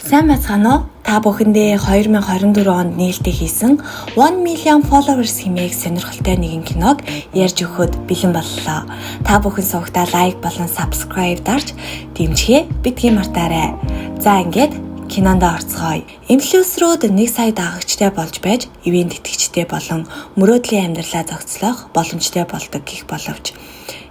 Сайн байцгаана уу? Та бүхэндээ 2024 онд нээлттэй хийсэн 1 million followers хэмээх сонирхолтой нэгэн киног ярьж өгөхөд бэлэн боллоо. Та бүхэн суугтаа лайк болон subscribe дарж дэмжихээ битгий мартаарай. За ингээд кинонд орцгоё. Инфлюенсерүүд 1 сая дагагчтай болж байж, ивент итгэгчтэй болон мөрөөдлийн амьдралаа зохицлох боломжтой болдог гэх боловч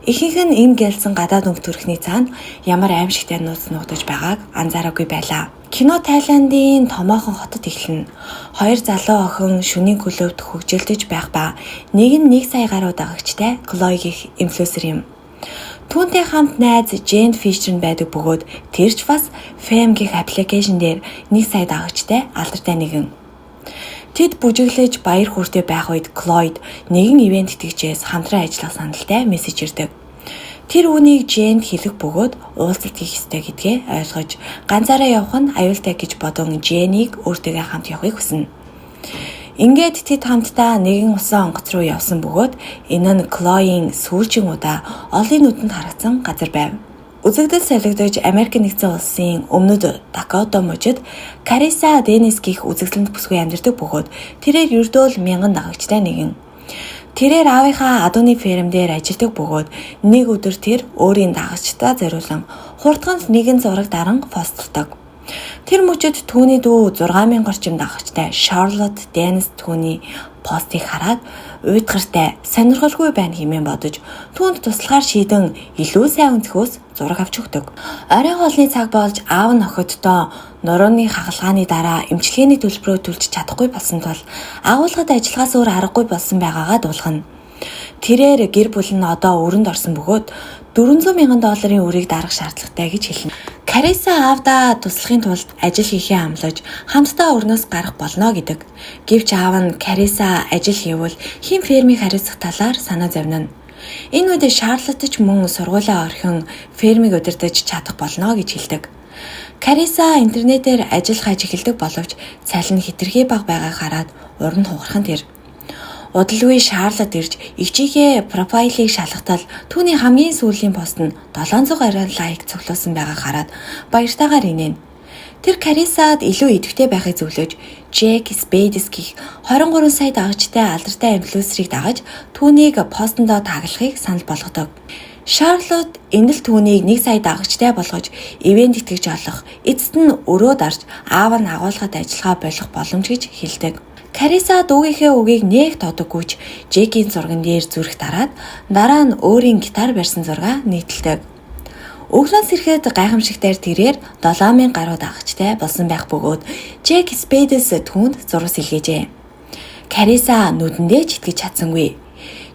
ихэнх нь энэ гэлсэн гадаад өнгө төрхний цаана ямар аимшигтай нууц нуудаж байгааг анзаараагүй байлаа. Кино Тайландын томоохон хотод эхэлнэ. Хоёр залуу охин шөнийн клубт хөгжилдөж байх ба нэг нь 1 сая гаруй дагагчтай Chloe гэх инфлюенсер юм. Түүнтэй хамт найз Jane Fisher байдаг бөгөөд тэрч бас Fame гэх аппликейшн дээр 1 сая дагагчтай алдартай нэгэн. Тэд бүжиглэж баяр хүртэй байх үед Chloe нэгэн ивент итгэгчээс хамтран ажиллах саналтай мессеж ирдэг. Тэр үүнийг Jane хэлэх бөгөөд уулзалт хийх ёстой гэдгээ ойлгож ганцаараа явах нь аюултай гэж бодон Jane-ийг өөртөөгөө хамт явахыг хүснэ. Ингээд тэд хамтдаа нэгэн усан онгоц руу явсан бөгөөд энэ нь Chloe-ийн сүүлчийн удаа олонний нүдэнд харагдсан газар байв. Үзэгдэл солигдож Америк нэгдсэн улсын өмнөд Дакота мужид Carissa Dennis гих үзэгдлэнд бүсгүй амьдардаг бөгөөд тэрээр ердөө л 1000 дагагчтай нэгэн. Тэрээр аавынхаа адууны ферм дээр ажилладаг бөгөөд нэг өдөр тэр өөрийн дагагчдаа зориулан хурдганд нэгэн зураг даран постлдог. Тэр мужид түүний дүү 6000 орчим дагагчтай Charlotte Dennis түүний постыг хараад уйдгартай сонирхолгүй байна хэмээн бодож түүнд туслахаар шийдэн илүү сайн өнцгөөс зураг авч өгдөг. Оройн хоолны цаг болж аав нь охидтоо нурууны хагалгааны дараа эмчилгээний төлбөрөө төлж чадахгүй болсон тул агуулгад ажиллахаас өөр аргагүй болсон байгаагаа дуулгана. Тэрээр гэр бүл нь одоо өрөнд орсон бөгөөд $400,000 үрийг дарах шаардлагатай гэж хэлнэ. Carissa аавдаа туслахын тулд ажил хийхээ амлаж хамтдаа өрнөөс гарах болно гэдэг. Гэвч аав нь Carissa ажил хийвэл хэн фермийг хариуцах талаар санаа зовнино. Энэ үед Charlotte ч мөн сургуулаа орхин фермийг удирдах чадах болно гэж хэлдэг. Carissa интернетээр ажил хайж эхэлдэг боловч цалин хэтэрхий бага байгааг хараад уран хугархан тэр. Удалгүй Charlotte ирж эгчийнхээ профайлыг шалгатал түүний хамгийн сүүлийн пост нь 700 гаруй лайк цуглуулсан байгааг хараад баяртайгаар инээн. Тэр Carissa-д илүү идэвхтэй байхыг зөвлөж Jake Spades гэх 23 сая дагагчтай алдартай инфлюенсерийг дагаж түүнийг постондоо таглахыг санал болгодог. Charlotte энэ л түүнийг 1 сая дагагчтай болгож ивент итгэж олох, эцэст нь өрөө дарж аав нь агуулгад ажиллагаа болох боломж гэж хэлдэг. Carissa дүүгийнхээ үгийг нэг тодоггүйч Jake-ийн зурган дээр зүрх дараад дараа нь өөрийн гитар барьсан зургаа нийтэлдэг. Өглөөс ирэхэд гайхамшигтайр тэрээр 7000 гаруй дагагчтай болсон байх бөгөөд Jake Spades түүнд зураг сэлгээжээ. Carissa нүдэндээ ч итгэж чадсангүй.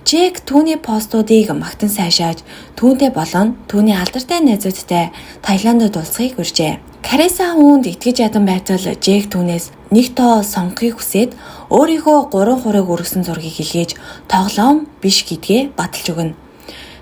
Jake түүний постуудыг магтан сайшааж түүнтэй болон түүний алдартай найзуудтай Таиландд уулзахыг урьжээ. Carissa үүнд итгэж ядан байтал Jake түүнээс нэг тоо сонгохыг хүсээд өөрийнхөө 3 хураг өргөсөн зургийг илгээж тоглоом биш гэдгээ баталж өгнө.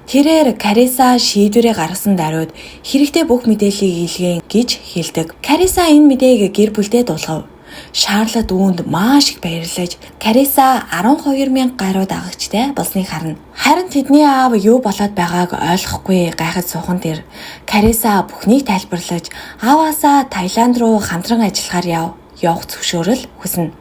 Тэрээр Carissa шийдвэрээ гаргасан даруйд хэрэгтэй бүх мэдээллийг илгээн гэж хэлдэг. Carissa энэ мэдээг гэр бүлдээ дуулгав. Charlotte үүнд маш их баярлаж Carissa 12000 гаруй дагагчтай болсныг харна. Харин тэдний аав юу болоод байгааг ойлгохгүй гайхаж суухан тэр Carissa бүхнийг тайлбарлаж ааваасаа Таиланд руу хамтран ажиллахаар явах зөвшөөрөл хүснэ.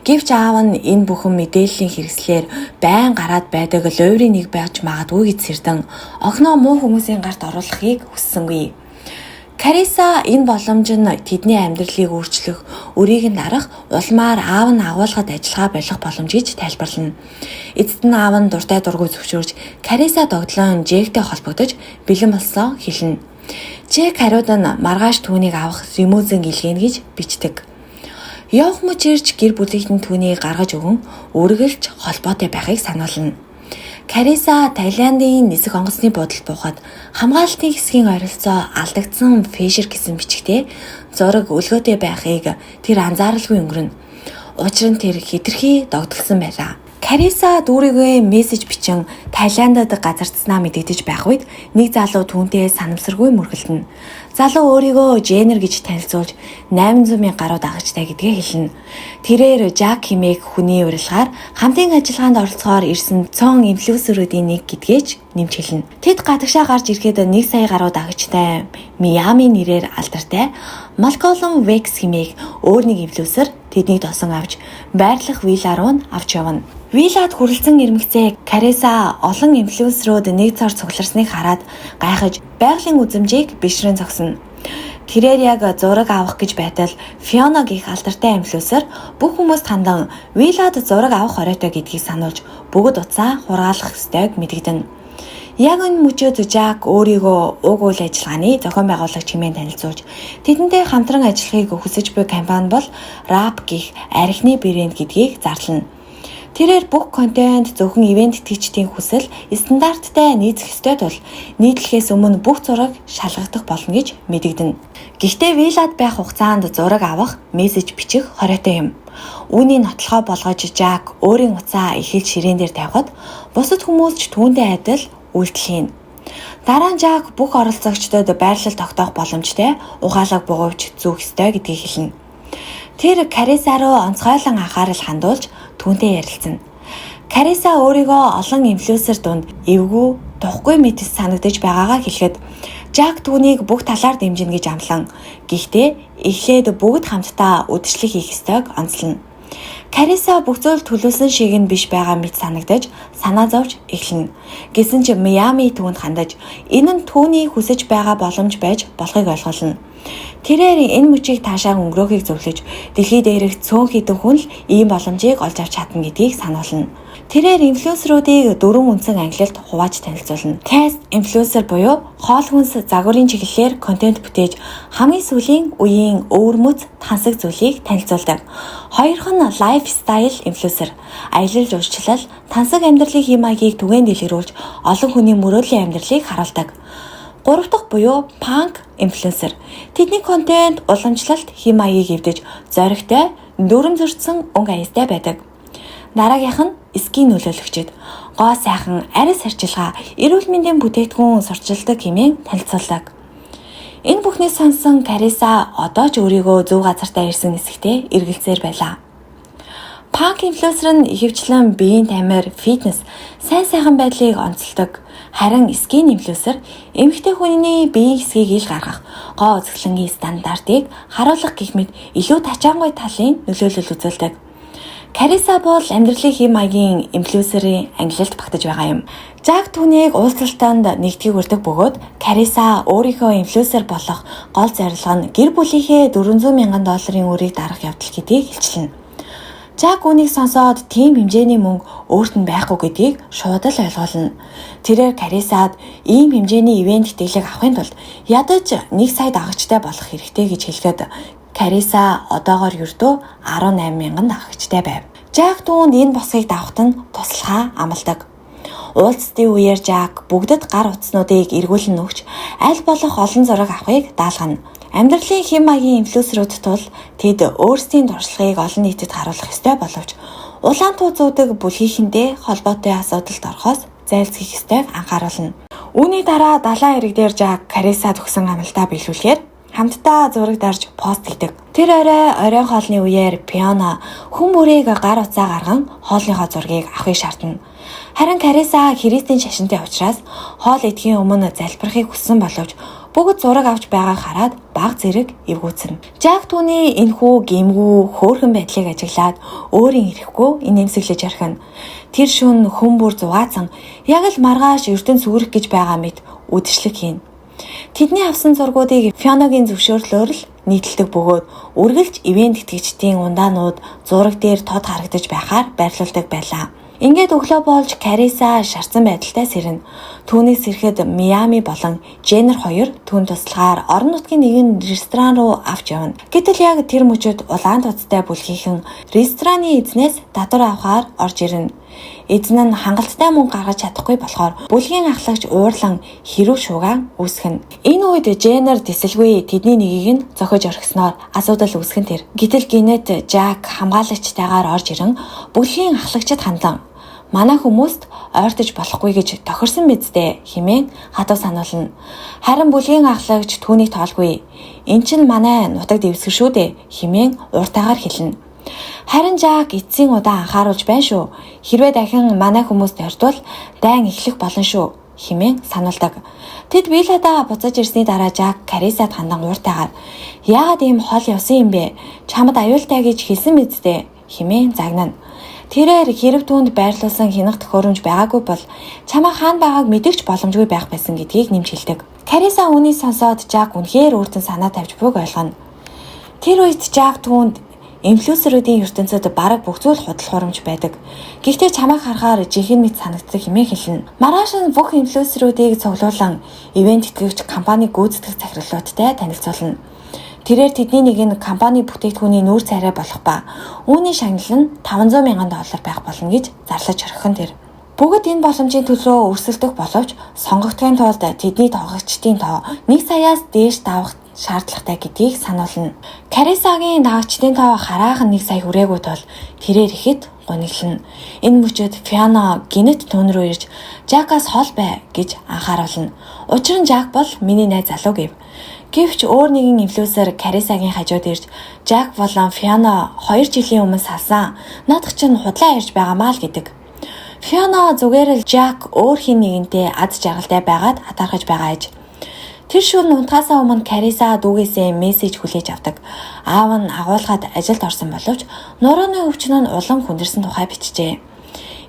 Гэвч аав нь энэ бүхэн мэдээллийн хэрэгслээр байн гараад байдаг лойрын нэг байж магадгүй гэж сэрдэн огноо муу хүмүүсийн гарт оруулахыг хүссэнгүй. Carissa энэ боломж нь тэдний амьдралыг өөрчлөх, өрийг нь дарах улмаар аав нь агуулгад ажиллагаа болох боломж гэж тайлбарлана. Эцэст нь аав нь дуртай дургүй зөвшөөрж Carissa догдлон Jake-тэй холбогдож бэлэн болсон хэлнэ. Jake хариуд нь маргааш түүнийг авах лимузин илгээнэ гэж бичдэг. Явах мөч ирж гэр бүлийнх нь түүнийг гаргаж өгөн үргэлж холбоотой байхыг сануулна. Carissa Таиландын нисэх онгоцны буудалд буухад хамгаалалтын хэсгийн ойролцоо алдагдсан Fisher гэсэн бичгтээ зураг өлгөөтэй байхыг тэр анзааралгүй өнгөрнө. Учир нь тэр хэтэрхий догдолсон байлаа. Carissa дүүрийгээ мессеж бичин Таиландд газардсанаа мэдэгдэж байх үед нэг залуу түүнтэй санамсаргүй мөргөлдөнө. Залуу өөрийгөө Jenner гэж танилцуулж 800,000 гаруй дагагчтай гэдгээ хэлнэ. Тэрээр Jack хэмээх хүний урилгаар хамтын ажиллагаанд оролцохоор ирсэн цон инфлюенсерүүдийн нэг гэдгээч нэмж хэлнэ. Тэд гадагшаа гарч ирэхэд 1 сая гаруй дагагчтай Miami нэрээр алдартай Malcolm X хэмээх өөр нэг инфлюенсер тэднийг тосон авч байрлах вилла руу авч явна. Виллад хүрэлцэн ирмэгцээ Кариса олон инфлюенсерүүд нэг цор цугларсныг хараад гайхаж байгалийн үзмжийг бишрэн зогсоно. Тэрээр яг зураг авах гэж байтал Fiona гэх алдартай инфлюенсер бүх хүмүүст хандан виллад зураг авах оройтой гэдгийг сануулж бүгд уцаа хургаалах ёстойг мэдэгдэнэ. Яг энэ мөчөд Jack өөрийгөө уг үйл ажиллагааны зохион байгуулагч хэмээн танилцуулж тэдэнтэй хамтран ажиллахыг хүсэж буй компани бол Rap гэх архины брэнд гэдгийг зарлана. Тэрээр бүх контент зөвхөн ивент итгэгчдийн хүсэл стандарттай нийцэх ёстой тул нийтлэхээс өмнө бүх зураг шалгагдах болно гэж мэдэгдэнэ. Гэхдээ виллад байх хугацаанд зураг авах, мессеж бичих хоройтой юм. Үүнийг нотлохоо болгож Jack өөрийн уцаа эхэлж ширээн дээр тавихад бусад хүмүүс ч түүнтэй адил үйлдэл хийн. Дараа нь Jack бүх оролцогчдод байрлал тогтоох боломжтой угаалга бугуйж зүүх ёстой гэдгийг хэлнэ. Тэр Кариса руу онцгойлон анхаарал хандуулж түүнтэй ярилцсан. Кариса өөрийгөө олон инфлюенсер дунд эвгүй, тухгүй мэт санагдаж байгаагаа хэлэхэд Jack түүнийг бүх талаар дэмжинэ гэж амлан. Гэхдээ эхлээд бүгд хамтдаа үдшилэг хийх ёстойг онцлно. Кариса бүх зүйл төлөвлөсөн шиг нь биш байгаа мэт санагдаж санаа зовж эхэлнэ. Гэсэн ч Miami түүнд хандаж энэ нь түүний хүсэж байгаа боломж байж болохыг ойлгуулна. Тэрээр энэ мөчийг таашаа өнгөрөөхийг зөвлөж дэлхий дээрх цөөн хэдэн хүн л ийм боломжийг олж авч чадна гэдгийг сануулна. Тэрээр инфлюенсеруудыг 4 үндсэн ангилалд хувааж танилцуулна. Test инфлюенсер буюу хоол хүнс загварын чиглэлээр контент бүтээж хамгийн сүүлийн үеийн өвөрмөц тансаг зүйлийг танилцуулдаг. Хоёрх нь lifestyle инфлюенсер аялал жуулчлал, тансаг амьдралын хэм маягийг түгээн дэлгэрүүлж олон хүний мөрөөдлийн амьдралыг харуулдаг. 3 дахь буюу punk инфлюенсер. Тэдний контент уламжлалт хэм маягийг эвдэж зоригтой, дүрм зөрчсөн өнгө аястай байдаг. Дараагийнх нь ски нөлөөлөгчд. Гоо сайхан, арьс харчилгаа, эрүүл мэндийн бүтээгдэхүүн сурчилдаг хэмээн танилцуулдаг. Энэ бүхнээс сонсон Кариса одоо ч өөрийгөө зөв газартаа ирсэн хэсэгтээ эргэлзээр байлаа. Punk инфлюенсер нь ихэвчлэн биеийн тамир, фитнес, сайн сайхан байдлыг онцолдог. Харин ски инфлюенсер эмэгтэй хүний биеийн хэсгийг ил гаргах, гоо үзэсгэлэнгийн стандартыг харуулах гэх мэт илүү тачаангуй талын нөлөөлөл үзүүлдэг. Кариса бол амьдралын хэм маягийн инфлюенсерийн ангилалд багтаж байгаа юм. Jack түүнийг уулзалтанд нэгтгэж хүрдэг бөгөөд Кариса өөрийнхөө инфлюенсер болох гол зорилго нь гэр бүлийнхээ $400,000 өрийг дарах явдал гэдгийг хэлчихлээ. Jack үүнийг сонсоод тийм хэмжээний мөнгө өөрт нь байхгүй гэдгийг шууд л ойлгуулна. Тэрээр Карисад ийм хэмжээний ивент итгэлэг авахын тулд ядаж 1 сая дагагчтай болох хэрэгтэй гэж хэлгээд Кариса одоогоор ердөө 18,000 дагагчтай байв. Jack түүнд энэ босгийг давахт нь туслахаа амладаг. Уулзтын үеэр Jack бүгдэд гар утаснуудыг эргүүлэн өгч аль болох олон зураг авахыг даалгана. Амьдралын хэм маягийн инфлюенсерүүд тул тэд өөрсдийн туршлагыг олон нийтэд харуулах ёстой боловч улаан тууцуудаг бүлгийнхэнтэй холбоотой асуудалд орохоос зайлсхийх ёстойг анхааруулна. Үүний дараа далайн эрэг дээр Jack Кариса төгсөн амлалтаа биелүүлэхээр хамтдаа зураг дарж пост хийдэг. Тэр оройн хоолны үеэр Fiona хүн бүрийг гар утсаа гарган хоолныхоо зургийг авахыг шаардна. Харин Кариса Христийн шашинтай учраас хоол идэхийн өмнө залбирахыг хүссэн боловч бүгд зураг авч байгааг хараад баг зэрэг эвгүүцэн. Jack түүний энэхүү гэмгүү хөөрхөн байдлыг ажиглаад өөрийн ирэхгүй инээмсэглэж орхино. Тэр шөнө хүн бүр зугаацсан яг л маргааш ертөнц сүрэх гэж байгаа мэт үдшилэг хийн. Тэдний авсан зургуудыг Fiona-гийн зөвшөөрлөөр л нийтэлдэг бөгөөд үргэлж ивент итгэгчдийн ундаанууд зураг дээр тод харагдаж байхаар байрлуулдаг байлаа. Ингээд өглөө болж Кариса шарцсан байдалтай сэрнэ. Түүнээс ирэхэд Miami болон Jenner хоёр түүнд туслахаар орон нутгийн нэгэн ресторан руу авч явна. Гэтэл яг тэр мөчөд улаан туцтай бүлгийнхэн рестораны эзнээс татвар авахаар орж ирнэ. Эзэн нь хангалттай мөнгө гаргаж чадахгүй болохоор бүлгийн ахлагч уурлан хэрүү шуугаан үүсгэнэ. Энэ үед Jenner дэсэлгүй тэдний нэгийг нь зохиж орхисноор асуудал үүсгэн тэр. Гэтэл гинэт Jack хамгаалагчтайгаар орж ирэн бүлгийн ахлагчид хандан Манай хүмүүст ойртож болохгүй гэж тохирсон мэддэ хэмээн хатуу сануулна. Харин бүлгийн ахлагч түүнийг тоолгүй. Эн чинь манай нутаг дэвсгэр шүү дээ хэмээн уртаагаар хэлнэ. Харин Жак эцсийн удаа анхааруулж байна шүү. Хэрвээ дахин манай хүмүүст ордвол дайн эхлэх болно шүү хэмээн сануулдаг. Тэд Вилладаа буцаж ирсний дараа Жак Карисад хандан ууртайгаар яагаад ийм хол явсан юм бэ? Чамд аюултай гэж хэлсэн мэддэ хэмээн загнана. Тэрээр хэрэг түүнд байрлуулсан хянах төхөөрөмж байгаагүй бол чамаа хаана байгааг мэдэгч боломжгүй байх байсан гэдгийг нэмж хэлдэг. Кариса үүнийг сонсоод Жак үнэхээр өөртөө санаа тавьж буйг ойлгоно. Тэр үед Жак түүнд инфлюенсеруудын ертөнцид бараг бүх зүйл худал хурамч байдаг. Гэхдээ чамайг харахаар жинхэнэ мэт санагддаг хэмээн хэлнэ. Маргааш нь бүх инфлюенсеруудыг цуглуулan ивент итгэгч компани гүйцэтгэх захирлуудтай танилцуулна. Тэрээр тэдний нэг нь компани бүтээгдэхүүний нүүр царай болох ба үүний шагнал нь $500,000 байх болно гэж зарлаж орхисон тэр. Бүгд энэ боломжийн төлөө өрсөлдөх боловч сонгогдохын тулд тэдний тоглогчдын тоо 1 саяас дээш давах шаардлагатай гэдгийг сануулна. Карисагийн дагагчдын тоо хараахан 1 сая хүрээгүй тул тэрээр ихэд гониглно. Энэ мөчөд Фиана гинэт түүн рүү ирж Жакаас хол бай гэж анхааруулна. Учир нь Жак бол миний найз залуу гэв. Гэвч өөр нэгэн инфлюенсер Карисагийн хажууд ирж Жак болон Фиана 2 жилийн өмнө салсан. Наадах чинь худлаа ярьж байгаамаа л гэдэг. Фиана зүгээр л Жак өөр хин нэгэнтэй ад жаргалтай байгаад атаархаж байгаа аж. Тэр шүн унтахаасаа өмнө Кариса дүүгээсээ мессеж хүлээж авдаг. Аав нь агуулгаад ажилд орсон боловч нурууны өвчин нь улам хүндэрсэн тухай бичжээ.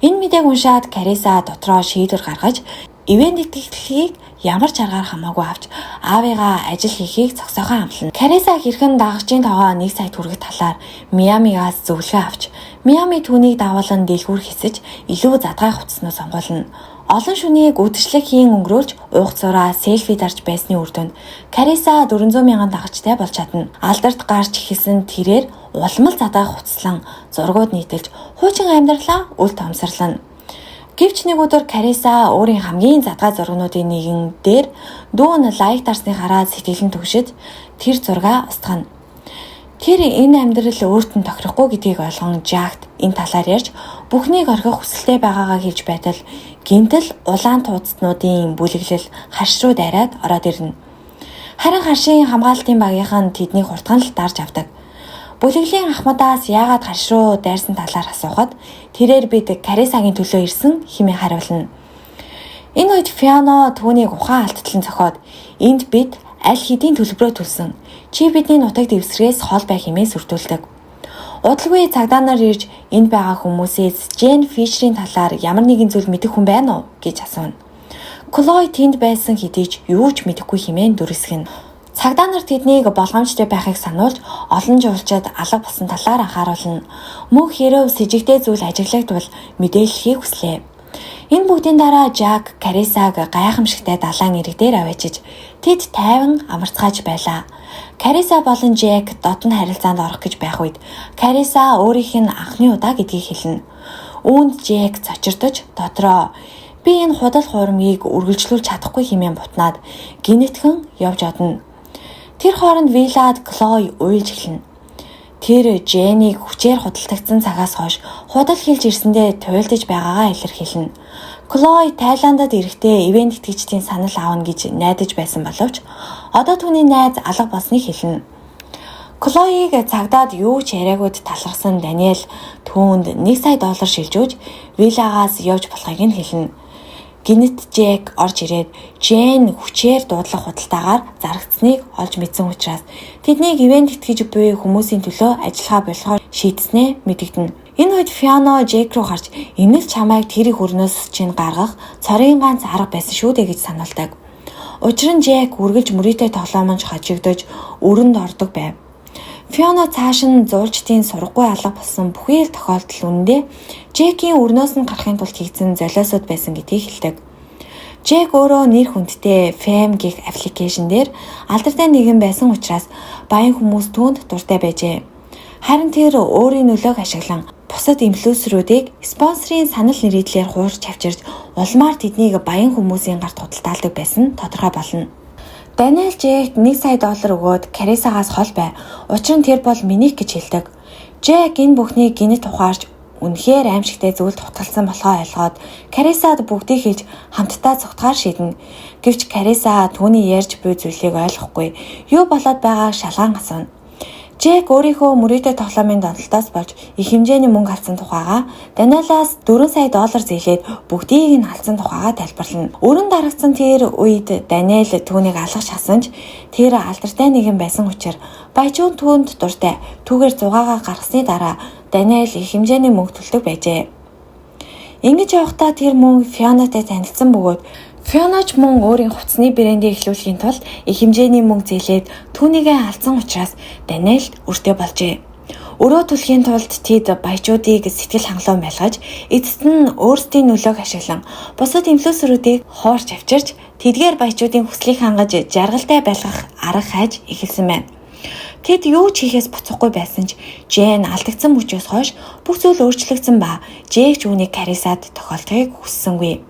Энэ мэдээг уншаад Кариса дотроо шийдвэр гаргаж ивент итгэгдлийг ямар ч аргаар хамаагүй авч аавыгаа ажил хийхийг зогсоохоо амлана. Кариса хэрхэн дагагчийн тоогоо 1 сая төгрөг талаар Миамигаас зөвлөгөө авч Миами түүнийг дагуулan дэлгүүр хэсэж илүү задгай хувцсноо сонгуулна. Олон шүнийг үдшилэг хийн өнгөрүүлж уух зураа селфи дарж байсны үр дүнд Кариса 400,000 дагагчтай болж чадна. Алдарт гарч ихсэн тэрээр улмал задгай хувцслан зургууд нийтэлж хуучин амьдралаа үл томсорлоно. Гэвч нэг өдөр Кариса өөрийн хамгийн задгай зургуудын нэгэн дээр дүүн лайк дарсныг хараад сэтгэлэн түгшид тэр зургаа устгана. Тэр энэ амьдрал өөрт нь тохирохгүй гэдгийг ойлгон Жакт энэ талаар ярьж бүхнийг орхих хүсэлтэй байгаагаа хэлж байтал гинтэл улаан тууцтнуудын бүлэглэл харш руу дайраад ороод ирнэ. Харин харшийн хамгаалтын багийнхан тэднийг хурдхан л дарж авдаг. Бүлэглэлийн ахмадаас яагаад харш руу дайрсан талаар асуухад тэрээр бид Карисагийн төлөө ирсэн хэмээн хариулна. Энэ үед Фиана түүнийг ухаан алтлан зохиод энд бид аль хэдийн төлбөрөө төлсөн. Чи бидний нутаг дэвсгэрээс хол байх хэмээн сүрдүүлдэг. Удалгүй цагдаа нар ирж энд байгаа хүмүүсээс Жен Фишерийн талаар ямар нэгэн зүйл мэдэх хүн байна уу гэж асууна. Клой тэнд байсан хэдий ч юу ч мэдэхгүй хэмээн дүрсгэнэ. Цагдаа нар тэднийг болгоомжтой байхыг сануулж олон жуулчид алга болсон талаар анхааруулна. Мөн хэрв с ิจ гтэй зүйл ажиглагдвал мэдээллийг хүслээ. Энэ бүгдийн дараа Жак Карисаг гайхамшигтай далайн ирэг дээр аваачиж тэд тайван амарцгааж байлаа. Кариса болон Жак дотн харилцаанд орох гэж байх үед Кариса өөрийнх нь анхны удаа гэдгийг хэлнэ. Үүнд Жак цочирдож дотроо би энэ худал хуурмыг үргэлжлүүлж чадахгүй хэмээн бутнаад гинэтхэн явж одно. Тэр хооронд Виллад Клой уйлж эхэлнэ. Тэр Жэнийг хүчээр худалдагдсан цагаас хойш худал хийлж ирсэндээ туйлдж байгаагаа илэрхийлнэ. Клой Тайландад ирэхдээ ивент итгэгчдийн санал аавна гэж найдаж байсан боловч одоо түүний найз алга болсныг хэлнэ. Клоиг цагдаад юу ч яриагуд талархсан Даниэл түүнд $1 сая шилжүүлж Виллагаас явж болохыг нь хэлнэ. Гинэт Жак орж ирээд Жен хүчээр дуудлах худалдаагаар зарагдсныг олж мэдсэн учраас тэднийг ивент итгэж буй хүмүүсийн төлөө ажиллагаа болгохоор шийдснээ мэдэгдэнэ. Энэ үед Фиана Жак руу гарч энэ л чамайг тэр их өрнөөс чинь гаргах цорын ганц арга байсан шүү дээ гэж сануулдаг. Учир нь Жак үргэлж мөрийтэй тоглоомж хожигдож өрөнд ордог байв. Фиона цааш нь зуулчдын сургаггүй алга болсон бүхий л тохиолдол үнэндээ Жэкийн өрнөөс нь гарахын тулд хийгдсэн золиосод байсан гэдгийг хэлдэг. Жэк өөрөө нэр хүндтэй Fame гэх аппликейшн дээр алдартай нэгэн байсан учраас баян хүмүүс түүнд дуртай байжээ. Харин тэр өөрийн нөлөөг ашиглан бусад инфлюенсеруудыг спонсорын санал нэрийдлээр хуурч авчирч улмаар тэднийг баян хүмүүсийн гарт худалдаалдаг байсан тодорхой болно. Даниэл Жэкт $1 сая өгөөд Карисагаас хол бай. Учир нь тэр бол минийх гэж хэлдэг. Жэк энэ бүхнийг гинэт ухаарч үнэхээр аимшигтай зүйлд хутгалсан болохоо ойлгоод Карисад бүгдийг хийж хамтдаа цугтгаар шийднэ. Гэвч Кариса түүний ярьж буй зүйлийг ойлгохгүй юу болоод байгааг шалгаан асууна. Джек өөрийнхөө мөрөөдөө тоглоомын донтолтоос болж их хэмжээний мөнгө алдсан тухайга Даниэлаас $4 сая зээлээд бүгдийг нь алдсан тухайга тайлбарлана. Өрн дарагдсан тэр үед Даниэл түүнийг алгаж хасан ч тэр алдартай нэгэн байсан учраас баяжуун түүнд дуртай. Түүгээр зугаагаа гаргасны дараа Даниэл их хэмжээний мөнгө төлдөг байжээ. Ингэж явахдаа тэр мөн Фионатай танилцсан бөгөөд Фионач мөн өөрийн хувцсны брэндийг эхлүүлэхийн тулд их хэмжээний мөнгө зээлээд түүнийгээ алдсан учраас Даниэлд өртөө болжээ. Өрөө төлөхийн тулд тэд баячуудыг сэтгэл хангалуун байлгаж, эцэст нь өөрсдийн нөлөөг ашиглан бусад инфлюенсерүүдийг хоорч авчирч, тэдгээр баячуудын хүслийг хангаж жаргалтай байлгах арга хайж эхэлсэн байна. Тэд юу ч хийхээс буцахгүй байсан ч Жен алдагдсан мөчөөс хойш бүх зүйл өөрчлөгдсөн ба Жек ч үүнийг Карисад тохиолдохыг хүссэнгүй.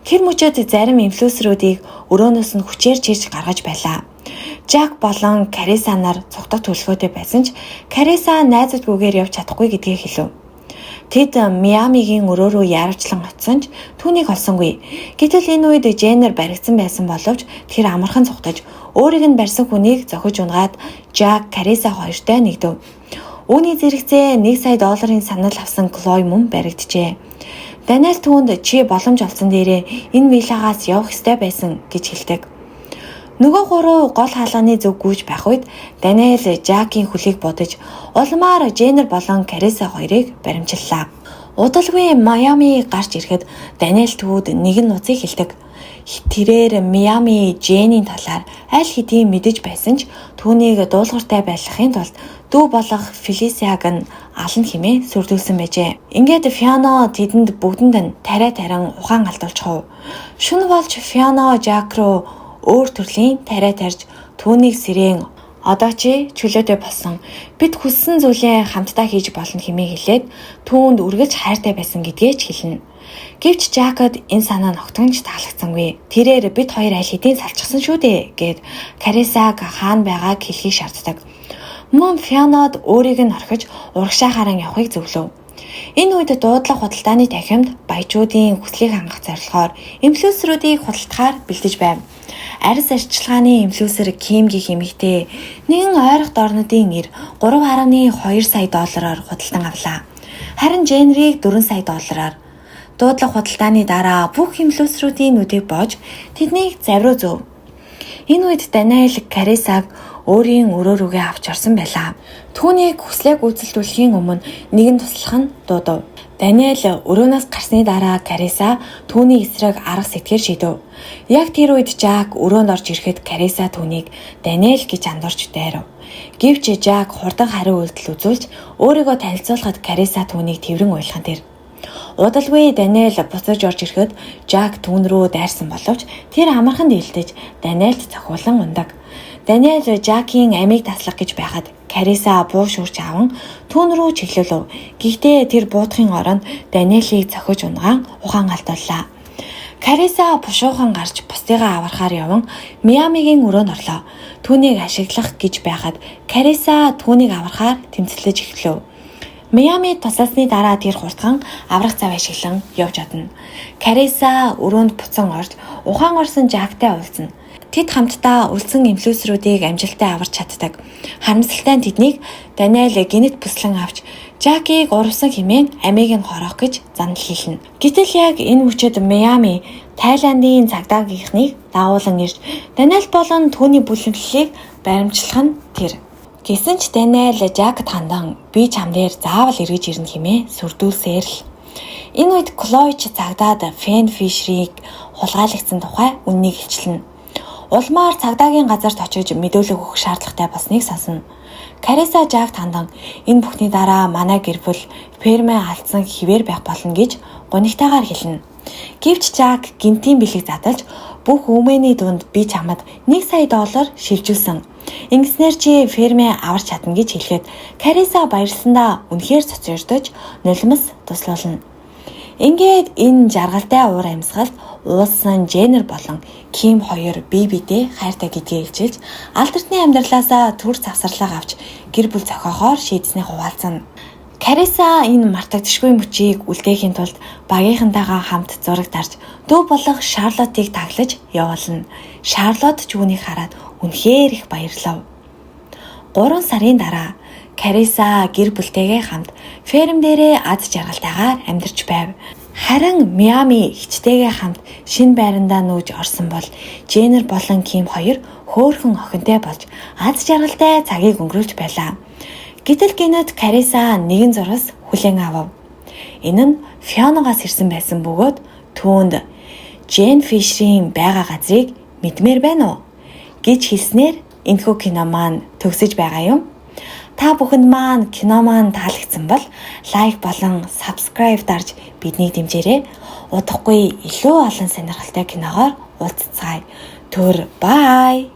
Тэр мөчөд зарим инфлюенсерүүдийг өрөөнөөс нь хүчээр чирч гаргаж байлаа. Жак болон Кариса нар цугтах төлөвлөгөөтэй байсан ч Кариса найзуудгүйгээр явж чадахгүй гэдгийг хэлв. Тэд Миамигийн өрөө рүү яарвчлан очсон ч түүнийг олсонгүй. Гэтэл энэ үед Женер баригдсан байсан боловч тэр амархан цугтаж өөрийг нь барьсан хүнийг зохиж унгаад Жак Кариса хоёртой нэгдэв. Үүний зэрэгцээ $1 сая санал авсан Клой мөн баригджээ. Даниэл түүнд чи боломж олсон дээрээ энэ виллагаас явах ёстой байсан гэж хэлдэг. Нөгөө гурав гол хаалганы зүг гүйж байх үед Даниэл Жакийн хөлийг бодож улмаар Женер болон Кариса хоёрыг баримжиллаа. Удалгүй Майами гарч ирэхэд Даниэл төвд нэгэн нууцыг хэлдэг. Тэрээр Миами Женийн талаар аль хэдийн мэдэж байсан ч түүнийг дуулууртай байлгахын тулд дүү болох Фелисиаг нь ална хэмээн сүрдүүлсэн байжээ. Ингээд Фиона тэдэнд бүгдэнд нь тариа тарин ухаан алдуулчихв. Шөнө болж Фиона Жак руу өөр төрлийн тариа тарьж түүнийг сэрэн одоо чи чөлөөтэй болсон. Бид хүссэн зүйлээ хамтдаа хийж болно хэмээн хэлээд түүнд үргэлж хайртай байсан гэдгээ ч хэлнэ. Гэвч Жакад энэ санаа ногтгонч таалагдсангүй. Тэрээр бид хоёр аль хэдийн салчихсан шүү дээ гэд Карисаг хаана байгааг хэлхийг шаарддаг. Мөн Фионад өөрийг нь орхиж урагшаа харан явахыг зөвлөв. Энэ үед дуудлага худалдааны танхимд баячуудын хүслийг хангах зорилгоор инфлюенсерүүдийг худалдахаар бэлдэж байв. Арьс арчилгааны инфлюенсер Кимгийн эмэгтэй нэгэн ойрох орнуудын нэр $3.2 сая худалдан авлаа. Харин Женерийг $4 сая. Дуудлага худалдааны дараа бүх инфлюенсерүүдийн нүдийг боож тэднийг завруу зөв. Энэ үед Даниэл Карисаг өөрийн өрөө рүүгээ авч орсон байлаа. Түүнийг хүслээ гүйцэлдүүлэхийн өмнө нэгэн туслах нь дуудав. Даниэл өрөөнөөс гарсны дараа Кариса түүний эсрэг арга сэтгэр шийдэв. Яг тэр үед Жак өрөөнд орж ирэхэд Кариса түүнийг Даниэл гэж андуурч дайрав. Гэвч Жак хурдан хариу үйлдэл үзүүлж өөрийгөө танилцуулахад Кариса түүнийг тэрэн уйлхан тэр. Удалгүй Даниэл буцаж орж ирэхэд Жак түүн рүү дайрсан боловч тэр амархан дийлдэж Даниэлд цохиулан ундаг. Даниэл Жакийн амийг таслах гэж байхад Кариса бууш үрж аван түүн рүү чиглүүлв. Гэхдээ тэр буудахын оронд Даниэлийг цохиж унгаан ухаан алдууллаа. Кариса бушуухан гарч бусдыгаа аврахаар яван Миамигийн өрөөнд орлоо. Түүнийг ашиглах гэж байхад Кариса түүнийг аврахаар тэмцэлж эхлэв. Миами тусласны дараа тэр хурдхан аврах цав ашиглан явж чадна. Кариса өрөөнд буцан орж ухаан орсон Жактай уулзна. Тэд хамтдаа үлдсэн инфлюенсерүүдийг амжилттай аварч чаддаг. Харамсалтай нь тэднийг Даниэл гинэт бүслэн авч Жакийг урвсан хэмээн амийг нь хороох гэж занал хийлнэ. Гэтэл яг энэ мөчөд Миами Тайландын цагдаагийнхныг даавуулан ирж Даниэл болон түүний бүлэмжлэлийг баримтлах нь тэр. Гэсэн ч Даниэл Жакд хандан би чам дээр заавал эргэж ирнэ хэмээн сүрдүүлсээр л. Энэ үед Клойч цагдаад Фэн Фишерийг хулгайлагдсан тухай үннийг илчлэнэ. Улмаар цагдаагийн газарт очиж мэдүүлэг өгөх шаардлагатай болсныг сонсно. Кариса Жакд хандан энэ бүхний дараа манай гэр бүл фермээ алдсан хിവэр байх болно гэж гунигтайгаар хэлнэ. Гэвч Жак гинтийн бэлэг заталж бүх өмнөний дунд би чамд $1 сая шилжүүлсэн. Ингэснээр чи фермээ аварч чадна гэж хэлэхэд Кариса баярлсандаа үнэхээр цоцордож нулимс туслуулна. Ингээд энэ жаргалтай уур амьсгалд уулсан Женер болон Ким хоёр бие биедээ хайртай гэдгээ илчилж алдартны амьдралаасаа түр завсарлага авч гэр бүл зохиохоор шийдснээ хуваалцсан. Кариса энэ мартагдашгүй мөчийг үлдээхийн тулд багийнхантайгаа хамт зураг тарж дүү болох Шарлоттыг таглаж явуулна. Шарлотт ч үүнийг хараад үнэхээр их баярлав. 3 сарын дараа Кариса гэр бүлтэйгээ хамт ферм дээрээ аз жаргалтайгаар амьдарч байв. Харин Миами хичтэйгээ хамт шинэ байрандаа нүүж орсон бол Женер болон Ким хоёр хөөхөн охинтой болж аз жаргалтай цагийг өнгөрүүлж байлаа. Гэтэл гинэд Кариса нэгэн зураас хүлээн авав. Энэ нь Фионогоос ирсэн байсан бөгөөд түүнд Жен Фишерийн байгаа газрыг мэдмээр байна уу гэж хэлснээр энэхүү кино маань төгсөж байгаа юм. Та бүхэнд маань кино маань таалагдсан бол лайк болон subscribe дарж биднийг дэмжээрэй. Удахгүй илүү олон сонирхолтой киногоор уулзцаая. Түр бай.